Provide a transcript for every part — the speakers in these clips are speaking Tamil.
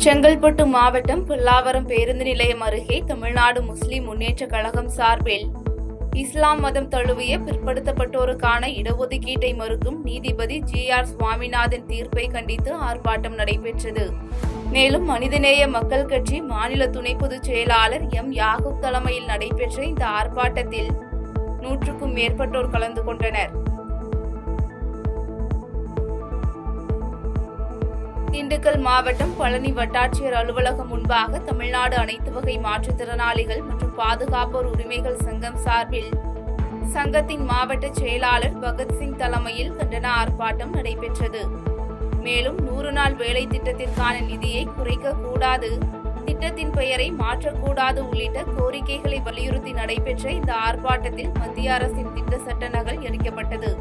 செங்கல்பட்டு மாவட்டம் புல்லாவரம் பேருந்து நிலையம் அருகே தமிழ்நாடு முஸ்லிம் முன்னேற்றக் கழகம் சார்பில் இஸ்லாம் மதம் தழுவிய பிற்படுத்தப்பட்டோருக்கான இடஒதுக்கீட்டை மறுக்கும் நீதிபதி ஜி.ஆர். சுவாமிநாதன் தீர்ப்பை கண்டித்து ஆர்ப்பாட்டம் நடைபெற்றது. மேலும் மனிதநேய மக்கள் கட்சி மாநில துணை பொதுச் செயலாளர் எம். யாகூப் தலைமையில் நடைபெற்ற இந்த ஆர்ப்பாட்டத்தில் 100க்கும் மேற்பட்டோர் கலந்து கொண்டனர். திண்டுக்கல் மாவட்டம் பழனி வட்டாட்சியர் அலுவலகம் முன்பாக தமிழ்நாடு அனைத்து வகை மாற்றுத்திறனாளிகள் மற்றும் பாதுகாப்போர் உரிமைகள் சங்கம் சார்பில் சங்கத்தின் மாவட்ட செயலாளர் பகத்சிங் தலைமையில் கண்டன ஆர்ப்பாட்டம் நடைபெற்றது. மேலும் 100 நாள் வேலை திட்டத்திற்கான நிதியை குறைக்க கூடாது, திட்டத்தின் பெயரை மாற்றக்கூடாது உள்ளிட்ட கோரிக்கைகளை வலியுறுத்தி நடைபெற்ற இந்த ஆர்ப்பாட்டத்தில் மத்திய அரசின் திட்ட சட்ட நகல் எரிக்கப்பட்டது.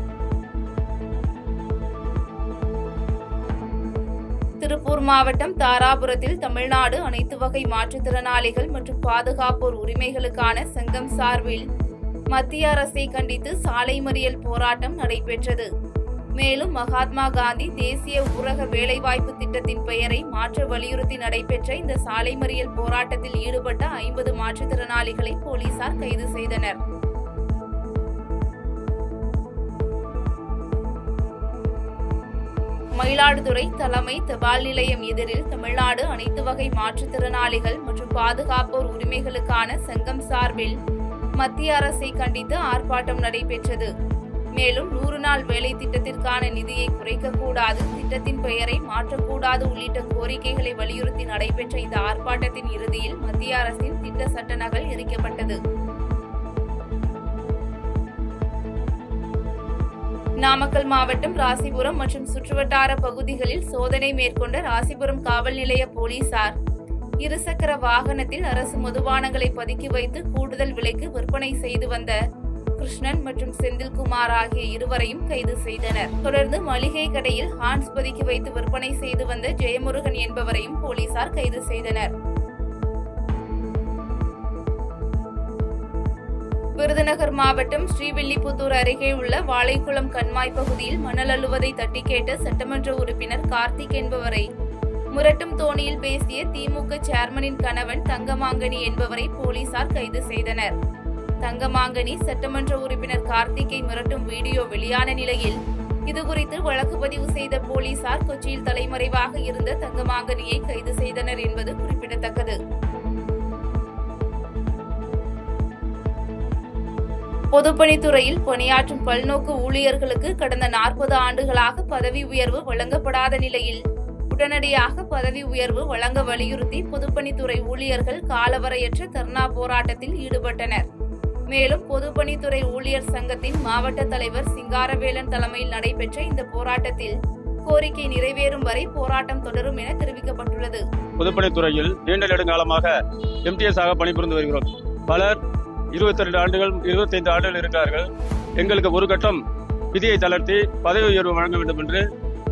திருப்பூர் மாவட்டம் தாராபுரத்தில் தமிழ்நாடு அனைத்து வகை மாற்றுத்திறனாளிகள் மற்றும் பாதுகாப்போர் உரிமைகளுக்கான சங்கம் சார்பில் மத்திய அரசை கண்டித்து சாலை மறியல் போராட்டம் நடைபெற்றது. மேலும் மகாத்மா காந்தி தேசிய ஊரக வேலைவாய்ப்பு திட்டத்தின் பெயரை மாற்ற வலியுறுத்தி நடைபெற்ற இந்த சாலை மறியல் போராட்டத்தில் ஈடுபட்ட 50 மாற்றுத்திறனாளிகளை போலீசார் கைது செய்தனர். மயிலாடுதுறை தலைமை தபால் நிலையம் எதிரில் தமிழ்நாடு அனைத்து வகை மாற்றுத்திறனாளிகள் மற்றும் பாதுகாப்போர் உரிமைகளுக்கான சங்கம் சார்பில் மத்திய அரசை கண்டித்து ஆர்ப்பாட்டம் நடைபெற்றது. மேலும் 100 நாள் வேலை திட்டத்திற்கான நிதியை குறைக்கக்கூடாது, திட்டத்தின் பெயரை மாற்றக்கூடாது உள்ளிட்ட கோரிக்கைகளை வலியுறுத்தி நடைபெற்ற இந்த ஆர்ப்பாட்டத்தின் இறுதியில் மத்திய அரசின் திட்ட சட்ட நகல் எரிக்கப்பட்டது. நாமக்கல் மாவட்டம் ராசிபுரம் மற்றும் சுற்றுவட்டார பகுதிகளில் சோதனை மேற்கொண்ட ராசிபுரம் காவல் நிலைய போலீசார் இருசக்கர வாகனத்தில் அரசு மதுபானங்களை பதுக்கி வைத்து கூடுதல் விலைக்கு விற்பனை செய்து வந்த கிருஷ்ணன் மற்றும் செந்தில்குமார் ஆகிய இருவரையும் கைது செய்தனர். தொடர்ந்து மளிகை கடையில் ஹான்ஸ் பதுக்கி வைத்து விற்பனை செய்து வந்த ஜெயமுருகன் என்பவரையும் போலீசார் கைது செய்தனர். விருதுநகர் மாவட்டம் ஸ்ரீவில்லிபுத்தூர் அருகே உள்ள வாழைக்குளம் கண்மாய் பகுதியில் மணல் அள்ளுவதை தட்டி கேட்ட சட்டமன்ற உறுப்பினர் கார்த்திக் என்பவரை முரட்டும் தோணியில் பேசிய திமுக சேர்மனின் கணவன் தங்கமாங்கனி என்பவரை போலீசார் கைது செய்தனர். தங்கமாங்கனி சட்டமன்ற உறுப்பினர் கார்த்திக்கை மிரட்டும் வீடியோ வெளியான நிலையில் இதுகுறித்து வழக்கு பதிவு செய்த போலீசார் கொச்சியில் தலைமறைவாக இருந்த தங்கமாங்கனியை கைது செய்தனர் என்பது குறிப்பிடத்தக்கது. பொதுப்பணித்துறையில் பணியாற்றும் பல்நோக்கு ஊழியர்களுக்கு கடந்த 40 ஆண்டுகளாக பதவி உயர்வு வழங்கப்படாத நிலையில் உடனடியாக பதவி உயர்வு வழங்க வலியுறுத்தி பொதுப்பணித்துறை ஊழியர்கள் காலவரையற்ற தர்ணா போராட்டத்தில் ஈடுபட்டனர். மேலும் பொதுப்பணித்துறை ஊழியர் சங்கத்தின் மாவட்ட தலைவர் சிங்காரவேலன் தலைமையில் நடைபெற்ற இந்த போராட்டத்தில் கோரிக்கை நிறைவேறும் வரை போராட்டம் தொடரும் என தெரிவிக்கப்பட்டுள்ளது. பொதுப்பணித்துறையில் நீண்ட நெடுங்காலமாக MTS ஆக பணிபுரிந்து வருகிறோம். பலர் 22 ஆண்டுகள் 25 ஆண்டுகள் இருக்கிறார்கள். எங்களுக்கு ஒரு கட்டம் விதியை தளர்த்தி பதவி உயர்வு வழங்க வேண்டும் என்று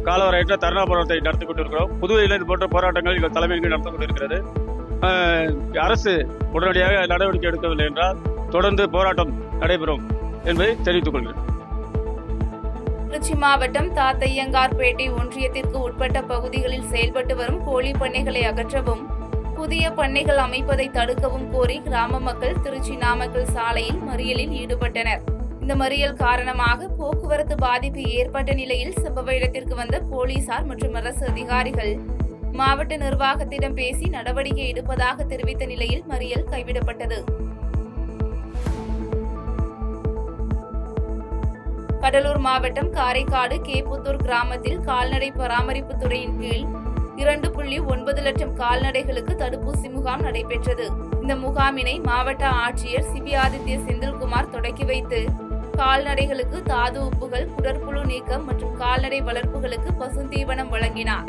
காலவரையற்ற தர்ணா போராட்டத்தை நடத்தி கொண்டிருக்கிறோம். புதுவையில் இது போன்ற போராட்டங்கள் எங்கள் தலைமையில் நடந்து கொண்டிருக்கிறது. அரசு உடனடியாக நடவடிக்கை எடுக்கவில்லை என்றால் தொடர்ந்து போராட்டம் நடைபெறும் என்பதை தெரிவித்துக் கொள்கிறேன். திருச்சி மாவட்டம் தாத்தையங்கார்பேட்டை ஒன்றியத்திற்கு உட்பட்ட பகுதிகளில் செயல்பட்டு வரும் கோழி பண்ணைகளை அகற்றவும் புதிய பண்ணைகள் அமைப்பதை தடுக்கவும் கோரி கிராம மக்கள் திருச்சி நாமக்கல் சாலையில் மறியலில் ஈடுபட்டனர். இந்த மறியல் காரணமாக போக்குவரத்து பாதிப்பு ஏற்பட்ட நிலையில் சம்பவ இடத்திற்கு வந்த போலீசார் மற்றும் அரசு அதிகாரிகள் மாவட்ட நிர்வாகத்திடம் பேசி நடவடிக்கை எடுப்பதாக தெரிவித்த நிலையில் மறியல் கைவிடப்பட்டது. கடலூர் மாவட்டம் காரைக்காடு கேப்புத்தூர் கிராமத்தில் கால்நடை பராமரிப்பு துறையின் கீழ் 2.9 லட்சம் கால்நடைகளுக்கு தடுப்பூசி முகாம் நடைபெற்றது. இந்த முகாமினை மாவட்ட ஆட்சியர் சிபி ஆதித்ய செந்தில்குமார் தொடக்கி வைத்து கால்நடைகளுக்கு தாது உப்புகள், குடற்புழு நீக்கம் மற்றும் கால்நடை வளர்ப்புகளுக்கு பசுந்தீவனம் வழங்கினார்.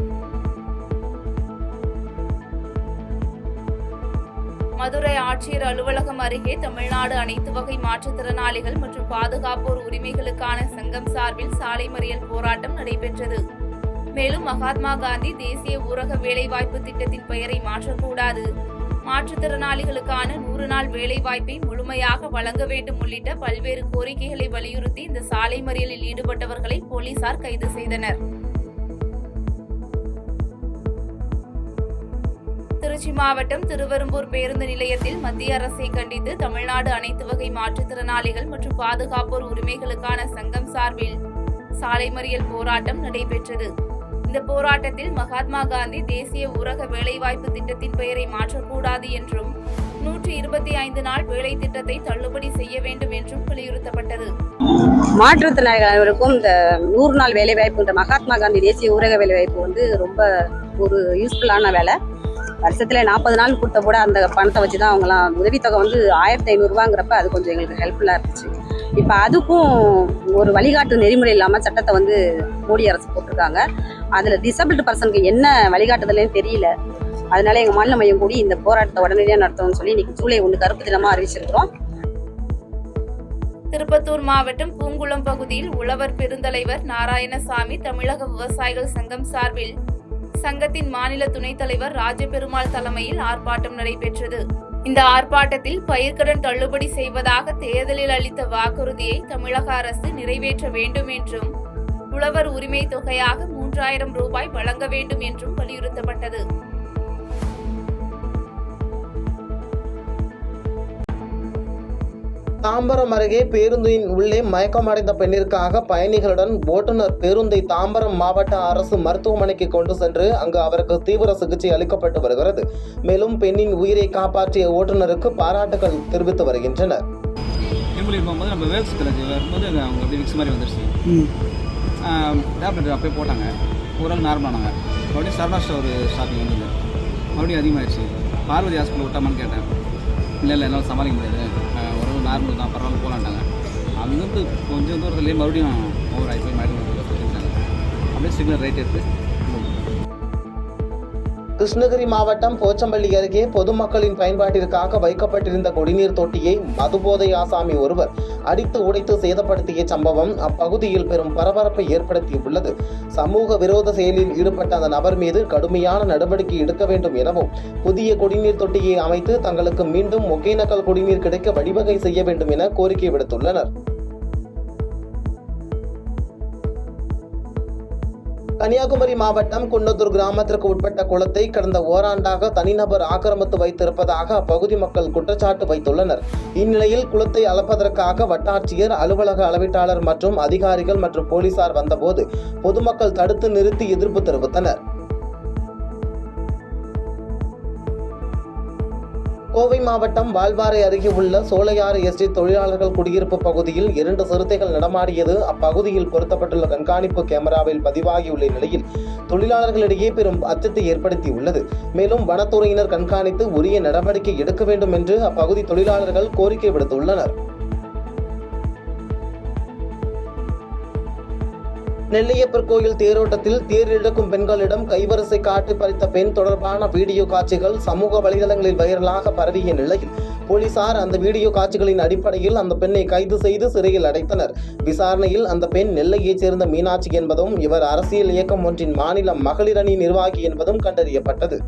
மதுரை ஆட்சியர் அலுவலகம் அருகே தமிழ்நாடு அனைத்து வகை மாற்றுத்திறனாளிகள் மற்றும் பாதுகாப்போர் உரிமைகளுக்கான சங்கம் சார்பில் சாலை மறியல் போராட்டம் நடைபெற்றது. மேலும் மகாத்மா காந்தி தேசிய ஊரக வேலைவாய்ப்பு திட்டத்தின் பெயரை மாற்றக்கூடாது, மாற்றுத்திறனாளிகளுக்கான 100 நாள் வேலைவாய்ப்பை முழுமையாக வழங்க வேண்டும் உள்ளிட்ட பல்வேறு கோரிக்கைகளை வலியுறுத்தி இந்த சாலை மறியலில் ஈடுபட்டவர்களை போலீசார் கைது செய்தனர். திருச்சி மாவட்டம் திருவெரும்பூர் பேருந்து நிலையத்தில் மத்திய அரசை கண்டித்து தமிழ்நாடு அனைத்து வகை மாற்றுத்திறனாளிகள் மற்றும் பாதுகாப்போர் உரிமைகளுக்கான சங்கம் சார்பில் சாலை மறியல் போராட்டம் நடைபெற்றது. இந்த போராட்டத்தில் மகாத்மா காந்தி தேசிய ஊரக வேலைவாய்ப்பு திட்டத்தின் பெயரை மாற்றக்கூடாது என்றும் 125 நாள் வேலை திட்டத்தை தள்ளுபடி செய்ய வேண்டும் என்றும் வலியுறுத்தப்பட்டது. மாற்றுத்திறனாளிகள் அனைவருக்கும் இந்த 100 நாள் வேலைவாய்ப்பு மகாத்மா காந்தி தேசிய ஊரக வேலைவாய்ப்பு ரொம்ப ஒரு யூஸ்ஃபுல்லான வேலை. வருஷத்துல 40 நாள் கொடுத்த கூட அந்த பணத்தை வச்சு தான் அவங்களாம் உதவித்தொகை 1500 ரூபாங்கிறப்ப அது கொஞ்சம் எங்களுக்கு ஹெல்ப்ஃபுல்லாக இருந்துச்சு. இப்போ அதுக்கும் ஒரு வழிகாட்டு நெறிமுறை இல்லாமல் சட்டத்தை மோடி அரசு போட்டிருக்காங்க. அதில் டிசபிள்டு பர்சனுக்கு என்ன வழிகாட்டுதல்னு தெரியல. அதனால எங்கள் மாநில மையம் கூடி இந்த போராட்டத்தை உடனடியாக நடத்தணும்னு சொல்லி இன்னைக்கு ஜூலை 1 கருப்பு தினமாக அறிவிச்சிருக்கிறோம். திருப்பத்தூர் மாவட்டம் பூங்குளம் பகுதியில் உழவர் பெருந்தலைவர் நாராயணசாமி தமிழக விவசாயிகள் சங்கம் சார்பில் சங்கத்தின் மாநில துணைத் தலைவர் ராஜபெருமாள் தலைமையில் ஆர்ப்பாட்டம் நடைபெற்றது. இந்த ஆர்ப்பாட்டத்தில் பயிர்க்கடன் தள்ளுபடி செய்வதாக தேர்தலில் அளித்த வாக்குறுதியை தமிழக அரசு நிறைவேற்ற வேண்டும் என்றும் உழவர் உரிமை தொகையாக 3000 ரூபாய் வழங்க வேண்டும் என்றும் வலியுறுத்தப்பட்டது. தாம்பரம் அருகே பேருந்தின் உள்ளே மயக்கமடைந்த பெண்ணிற்காக பயணிகளுடன் ஓட்டுநர் பேருந்தை தாம்பரம் மாவட்ட அரசு மருத்துவமனைக்கு கொண்டு சென்று அங்கு அவருக்கு தீவிர சிகிச்சை அளிக்கப்பட்டு வருகிறது. மேலும் பெண்ணின் உயிரை காப்பாற்றிய ஓட்டுநருக்கு பாராட்டுகள் தெரிவித்து வருகின்றனர். நம்ம வேல்ஸ் காலேஜ் வரும்போது அவங்க அப்படி விக்ஸ் மாதிரி வந்துருச்சு. டேப்லெட் அப்படியே போட்டாங்க, ஓரளவு நார்மலானாங்க. மறுபடியும் சரணாஷ்ட ஒரு ஸ்டார்டிங் வந்தது, மறுபடியும் அதிகமாகிடுச்சு. பார்வதி ஹாஸ்பிட்டல் விட்டாமான்னு கேட்டேன். இல்லை என்னால் சமாளிக்க முடியாது, ஓரளவு நார்மல் தான், பரவாயில்ல போகலான்ட்டாங்க. அங்கேருந்து கொஞ்சம் தூரத்துலேயே மறுபடியும் ஓவர் ஆகி போய் மறுபடியும் சொல்லிட்டாங்க. அப்படியே சிக்னல் ரைட் எடுத்து கிருஷ்ணகிரி மாவட்டம் போச்சம்பள்ளி அருகே பொதுமக்களின் பயன்பாட்டிற்காக வைக்கப்பட்டிருந்த குடிநீர் தொட்டியை மதுபோதை ஆசாமி ஒருவர் அடித்து உடைத்து சேதப்படுத்திய சம்பவம் அப்பகுதியில் பெரும் பரபரப்பை ஏற்படுத்தியுள்ளது. சமூக விரோத செயலில் ஈடுபட்ட அந்த நபர் மீது கடுமையான நடவடிக்கை எடுக்க வேண்டும் எனவும் புதிய குடிநீர் தொட்டியை அமைத்து தங்களுக்கு மீண்டும் ஒகேனக்கல் குடிநீர் கிடைக்க வழிவகை செய்ய வேண்டும் என கோரிக்கை விடுத்துள்ளனர். கன்னியாகுமரி மாவட்டம் குன்னத்தூர் கிராமத்திற்கு உட்பட்ட குளத்தை கடந்த ஓராண்டாக தனிநபர் ஆக்கிரமித்து வைத்திருப்பதாக அப்பகுதி மக்கள் குற்றச்சாட்டு வைத்துள்ளனர். இந்நிலையில் குளத்தை அளப்பதற்காக வட்டாட்சியர், அலுவலக அளவீட்டாளர் மற்றும் அதிகாரிகள் மற்றும் போலீசார் வந்தபோது பொதுமக்கள் தடுத்து நிறுத்தி எதிர்ப்பு தெரிவித்தனர். கோவை மாவட்டம் வால்பாறை அருகே உள்ள சோலையாறு எஸ்டேட் தொழிலாளர்கள் குடியிருப்பு பகுதியில் 2 சிறுத்தைகள் நடமாடியது அப்பகுதியில் பொருத்தப்பட்டுள்ள கண்காணிப்பு கேமராவில் பதிவாகியுள்ள நிலையில் தொழிலாளர்களிடையே பெரும் அச்சத்தை ஏற்படுத்தியுள்ளது. மேலும் வனத்துறையினர் கண்காணித்து உரிய நடவடிக்கை எடுக்க வேண்டும் என்று அப்பகுதி தொழிலாளர்கள் கோரிக்கை விடுத்துள்ளனர். நெல்லையப்பர் கோயில் தேரோட்டத்தில் தேர் இழுக்கும் பெண்களிடம் கைவரிசை காட்டி பறித்த பெண் தொடர்பான வீடியோ காட்சிகள் சமூக வலைதளங்களில் வைரலாக பரவிய நிலையில் போலீசார் அந்த வீடியோ காட்சிகளின் அடிப்படையில் அந்த பெண்ணை கைது செய்து சிறையில் அடைத்தனர். விசாரணையில் அந்த பெண் நெல்லையைச் சேர்ந்த மீனாட்சி என்பதும் இவர் அரசியல் இயக்கம் ஒன்றின் மாநில மகளிர் அணி நிர்வாகி என்பதும் கண்டறியப்பட்டது.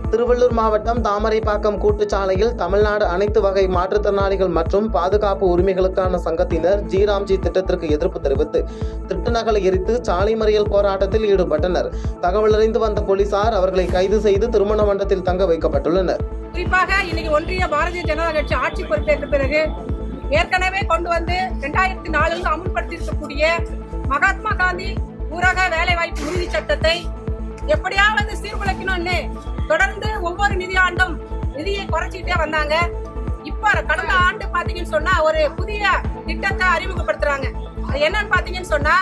திருவள்ளூர் மாவட்டம் தாமரைப்பாக்கம் கூட்டுச்சாலையில் தமிழ்நாடு அனைத்து வகை மாற்றுத்திறனாளிகள் மற்றும் பாதுகாப்பு உரிமைகளுக்கான சங்கத்தினர் ஜி திட்டத்திற்கு எதிர்ப்பு தெரிவித்து திட்ட நகலை எரித்து சாலை மறியல் போராட்டத்தில் ஈடுபட்டனர். தகவல் அறிந்து வந்த போலீசார் அவர்களை கைது செய்து திருமண மண்டபத்தில் தங்க வைக்கப்பட்டுள்ளனர். குறிப்பாக இன்னைக்கு ஒன்றிய பாரதிய ஜனதா கட்சி ஆட்சி பொறுப்பேற்ற பிறகு ஏற்கனவே கொண்டு வந்து 2004 அமுல்படுத்தியிருக்கக்கூடிய மகாத்மா காந்தி ஊரக வேலைவாய்ப்பு உறுதி சட்டத்தை எப்படியாவது சீர்குலைக்கணும்னு தொடர்ந்து ஒவ்வொரு நிதியாண்டும் நிதியை குறைச்சிக்கிட்டே வந்தாங்க. இப்ப கடந்த ஆண்டு பாத்தீங்கன்னு சொன்னா ஒரு புதிய திட்டத்தை அறிமுகப்படுத்துறாங்க. அது என்னன்னு பாத்தீங்கன்னு சொன்னா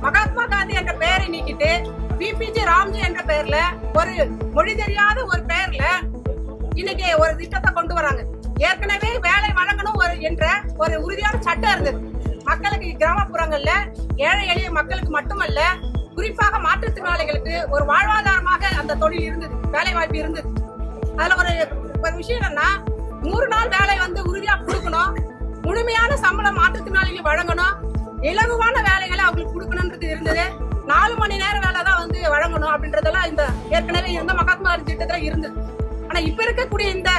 மகாத்மா காந்தி என்ற பெயரை நீக்கிட்டு பிபிஜி ராம்ஜி என்ற பெயர்ல ஒரு மொழி தெரியாத ஒரு பெயர்ல இன்னைக்கு ஒரு திட்டத்தை கொண்டு வராங்க. ஏற்கனவே வேலை வழங்கணும் என்ற ஒரு உறுதியான சட்டம் இருந்தது. மக்களுக்கு கிராமப்புறங்கள்ல ஏழை எளிய மக்களுக்கு மட்டுமல்ல, குறிப்பாக மாற்றுத்திறனாளிகளுக்கு ஒரு வாழ்வாதாரமாக அந்த தொழில் இருந்தது, வேலை வாய்ப்பு இருந்தது. அதுல ஒரு விஷயம் என்னன்னா 100 நாள் வேலை உறுதியா கொடுக்கணும், முழுமையான சம்பளம் மாற்றுத்திறனாளிகள் வழங்கணும், இலகுவான வேலைகளை அவங்களுக்கு கொடுக்கணும்ன்றது இருந்தது. 4 மணி நேரம் வேலை தான் வழங்கணும் அப்படின்றதெல்லாம் இந்த ஏற்கனவே இருந்த மகாத்மா காந்தி திட்டத்துல இருந்தது. ஆனா இப்ப இருக்கக்கூடிய இந்த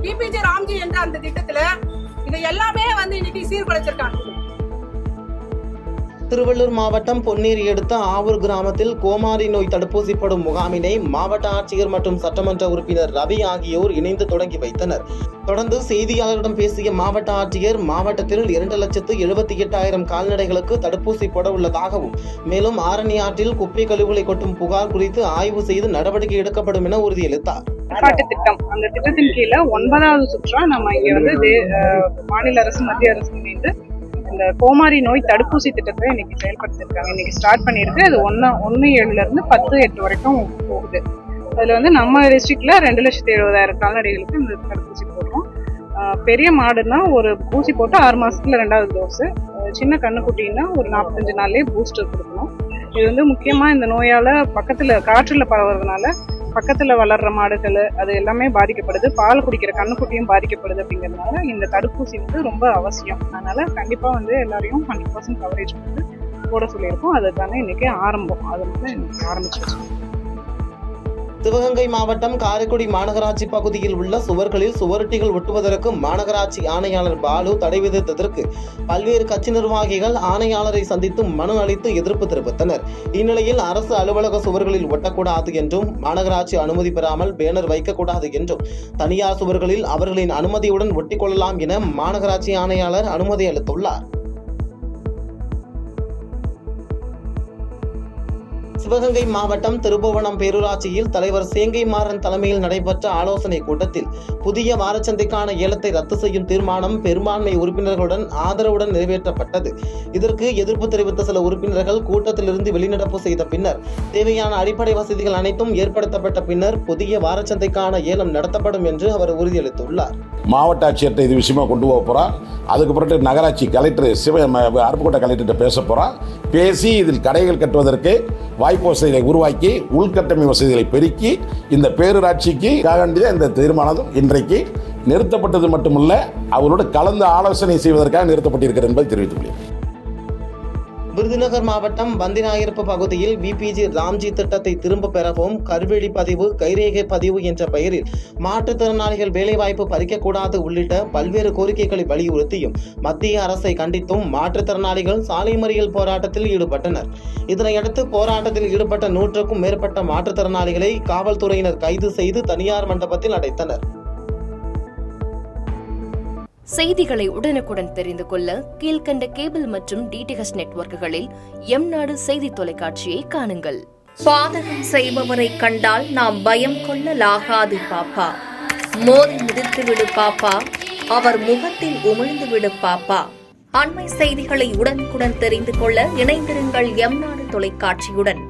பிபிஜி ராம்ஜி என்ற அந்த திட்டத்துல இது எல்லாமே இன்னைக்கு சீர்குலைச்சிருக்காங்க. திருவள்ளூர் மாவட்டம் பொன்னேரி அடுத்த ஆவூர் கிராமத்தில் கோமாரி நோய் தடுப்பூசி போடும் முகாமினை மாவட்ட ஆட்சியர் மற்றும் சட்டமன்ற உறுப்பினர் ரவி ஆகியோர் இணைந்து தொடங்கி வைத்தனர். தொடர்ந்து செய்தியாளர்களிடம் பேசிய மாவட்ட ஆட்சியர், மாவட்டத்தில் 2,78,000 கால்நடைகளுக்கு தடுப்பூசி போட உள்ளதாகவும், மேலும் ஆரணி ஆற்றில் குப்பை கழிவுகளை கொட்டும் புகார் குறித்து ஆய்வு செய்து நடவடிக்கை எடுக்கப்படும் என உறுதியளித்தார். திட்டம், அந்த திட்டத்தின் கீழே 9வது சுற்றா நம்ம இங்க வந்து மாநில அரசு மத்திய அரசு இணைந்து இந்த கோமாரி நோய் தடுப்பூசி திட்டத்தை இன்னைக்கு செயல்படுத்திருக்காங்க. இன்னைக்கு ஸ்டார்ட் பண்ணிருக்கு. அது 1/7 இருந்து 10/8 வரைக்கும் போகுது. அதுல வந்து நம்ம டிஸ்ட்ரிக்ட்ல 2,70,000 கால்நடைகளுக்கு இந்த தடுப்பூசி போடுறோம். பெரிய மாடுன்னா ஒரு ஊசி போட்டு 6 மாசத்துல 2வது டோஸ், சின்ன கண்ணுக்குட்டின்னா ஒரு 45 நாள்லயே பூஸ்டர் கொடுக்கணும். இது வந்து முக்கியமா இந்த நோயால பக்கத்துல காற்றுல பரவுறதுனால பக்கத்துல வளர்ற மாடுகள் அது எல்லாமே பாதிக்கப்படுது, பால் குடிக்கிற கண்ணுக்குட்டியும் பாதிக்கப்படுது. அப்படிங்கிறதுனால இந்த தடுப்பூசி வந்து ரொம்ப அவசியம். அதனால கண்டிப்பா வந்து எல்லாரையும் 100% கவரேஜ் வந்து போட சொல்லியிருக்கோம். அதுதானே இன்னைக்கு ஆரம்பம். அதனால இன்னைக்கு ஆரம்பிச்சிருக்கோம். சிவகங்கை மாவட்டம் காரைக்குடி மாநகராட்சி பகுதியில் உள்ள சுவர்களில் சுவரொட்டிகள் ஒட்டுவதற்கு மாநகராட்சி ஆணையாளர் பாலு தடை விதித்ததற்கு பல்வேறு கட்சி நிர்வாகிகள் ஆணையாளரை சந்தித்து மனு அளித்து எதிர்ப்பு தெரிவித்தனர். இந்நிலையில் அரசு அலுவலக சுவர்களில் ஒட்டக்கூடாது என்றும், மாநகராட்சி அனுமதி பெறாமல் பேனர் வைக்கக்கூடாது என்றும், தனியார் சுவர்களில் அவர்களின் அனுமதியுடன் ஒட்டிக்கொள்ளலாம் என மாநகராட்சி ஆணையாளர் அனுமதி அளித்துள்ளார். சிவகங்கை மாவட்டம் திருபுவனம் பேரூராட்சியில் தலைவர் சேங்கை மாறன் தலைமையில் நடைபெற்ற ஆலோசனை கூட்டத்தில் புதிய வாரச்சந்தைக்கான ஏலத்தை ரத்து செய்யும் தீர்மானம் பெரும்பான்மை உறுப்பினர்களுடன் ஆதரவுடன் நிறைவேற்றப்பட்டது. இதற்கு எதிர்ப்பு தெரிவித்த சில உறுப்பினர்கள் கூட்டத்திலிருந்து வெளிநடப்பு செய்த பின்னர் தேவையான அடிப்படை வசதிகள் அனைத்தும் ஏற்படுத்தப்பட்ட பின்னர் புதிய வாரச்சந்தைக்கான ஏலம் நடத்தப்படும் என்று அவர் உறுதியளித்துள்ளார். மாவட்ட ஆட்சியர்கிட்ட இது விஷயமா கொண்டு போக போகிறான். அதுக்கு பிறகு நகராட்சி கலெக்டர் அருப்புக்கோட்டை கலெக்டர்கிட்ட பேச போகிறான். பேசி இதில் கடைகள் கட்டுவதற்கு வாய்ப்பு வசதிகளை உருவாக்கி உள்கட்டமைப்பு வசதிகளை பெருக்கி இந்த பேரூராட்சிக்கு இந்த தீர்மானம் இன்றைக்கு நிறுத்தப்பட்டது மட்டுமல்ல, அவரோடு கலந்து ஆலோசனை செய்வதற்காக நிறுத்தப்பட்டிருக்கிறது என்பதை தெரிவித்துள்ளேன். விருதுநகர் மாவட்டம் பந்திநாயர்ப்பு பகுதியில் விபிஜி ராம்ஜி திட்டத்தை திரும்ப பெறவும், கருவெளி பதிவு, கைரேகை பதிவு என்ற பெயரில் மாற்றுத்திறனாளிகள் வேலைவாய்ப்பு பறிக்கக்கூடாது உள்ளிட்ட பல்வேறு கோரிக்கைகளை வலியுறுத்தியும் மத்திய அரசை கண்டித்தும் மாற்றுத்திறனாளிகள் சாலை மறியல் போராட்டத்தில் ஈடுபட்டனர். இதனையடுத்து போராட்டத்தில் ஈடுபட்ட 100க்கும் மேற்பட்ட மாற்றுத்திறனாளிகளை காவல்துறையினர் கைது செய்து தனியார் மண்டபத்தில் அடைத்தனர். செய்திகளை உடனுக்குடன் தெரிந்து கொள்ள கீழ்க்கண்ட கேபிள் மற்றும் டிடிஎச் நெட்வொர்க்குகளில் எம்நாடு செய்தி தொலைக்காட்சியை காணுங்கள். பாதகம் செய்பவரை கண்டால் நாம் பயம் கொள்ளலாகாது பாப்பா. மோதி மிதித்து விடு பாப்பா, அவர் முகத்தில் உமிழ்ந்து விடு பாப்பா. அண்மை செய்திகளை உடனுக்குடன் தெரிந்து கொள்ள இணைந்திருங்கள் எம்நாடு தொலைக்காட்சியுடன்.